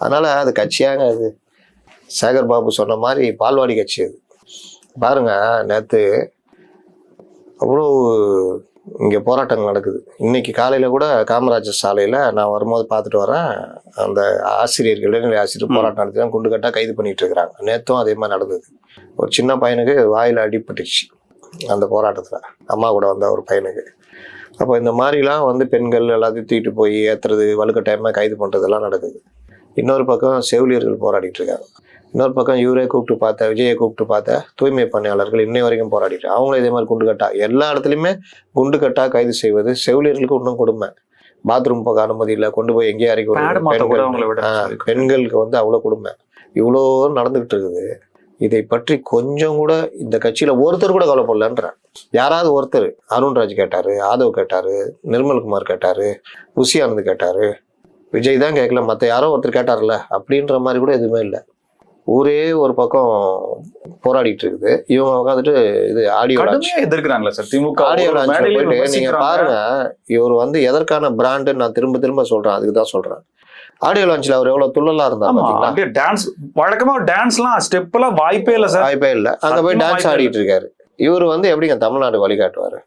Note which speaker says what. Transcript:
Speaker 1: அதனால அது கட்சியாங்க அது. சேகர் பாபு சொன்ன மாதிரி பால்வாடி கட்சி அது. பாருங்க, நேற்று அவ்வளோ இங்கே போராட்டங்கள் நடக்குது. இன்னைக்கு காலையில் கூட காமராஜர் சாலையில் நான் வரும்போது பார்த்துட்டு வரேன், அந்த ஆசிரியர்கள், இடைநிலை ஆசிரியர் போராட்டம் நடத்தி தான் குண்டு கட்டாக கைது பண்ணிட்டு இருக்கிறாங்க. நேற்றும் அதே மாதிரி நடந்தது. ஒரு சின்ன பையனுக்கு வாயில் அடிபட்டுச்சு அந்த போராட்டத்தில், அம்மா கூட வந்த ஒரு பையனுக்கு. அப்போ இந்த மாதிரிலாம் வந்து பெண்கள் எல்லாத்தையும் தூக்கிட்டு போய் ஏற்றுறது, வலுக்கட்டாயமாக கைது பண்ணுறதெல்லாம் நடக்குது. இன்னொரு பக்கம் செவிலியர்கள் போராடிட்டு இருக்காங்க. இன்னொரு பக்கம் இவரே கூப்பிட்டு பார்த்த, விஜயை கூப்பிட்டு பார்த்த தூய்மை பணியாளர்கள் இன்னை வரைக்கும் போராடிட்டு அவங்களும் இதே மாதிரி குண்டு கட்டா, எல்லா இடத்துலையுமே குண்டு கட்டா கைது செய்வது. செவிலியர்களுக்கு இன்னும் கொடுமை, பாத்ரூம் போக அனுமதி இல்லை, கொண்டு போய் எங்கேயும் இறக்கி பெண்களுக்கு வந்து அவ்வளோ கொடுமை. இவ்வளோ நடந்துகிட்டு இருக்குது. இதை பற்றி கொஞ்சம் கூட இந்த கட்சியில ஒருத்தர் கூட கவலைப்படலன்றேன். யாராவது ஒருத்தர், அருண்ராஜ் கேட்டாரு, ஆதவ் கேட்டாரு, நிர்மல்குமார் கேட்டாரு, புசி ஆனந்த் கேட்டாரு, விஜய் தான் கேட்கல, மற்ற யாரோ ஒருத்தர் கேட்டார்ல அப்படின்ற மாதிரி கூட எதுவுமே இல்லை. ஊரே ஒரு பக்கம் போராடிட்டு இருக்குது. இவங்க உட்காந்துட்டு இது ஆடியோ
Speaker 2: எதிர்க்கிறாங்களா சார் திமுக
Speaker 1: ஆடியோ லான்ச் போயிட்டு நீங்க பாருங்க, இவர் வந்து எதற்கான பிராண்டு நான் திரும்ப திரும்ப சொல்றேன், அதுக்கு தான் சொல்றேன். ஆடியோ லான்ச்ல அவர் எவ்வளவு துள்ளலா இருந்தா பாத்தீங்களா?
Speaker 2: டான்ஸ் வழக்கமா டான்ஸ்லாம் ஸ்டெப்லாம் வாய்ப்பே இல்லை சார்,
Speaker 1: வாய்ப்பே இல்லை. அங்க போய் டான்ஸ் ஆடிட்டு இருக்காரு. இவர் வந்து எப்படிங்க தமிழ்நாடு வழிகாட்டுவாரு?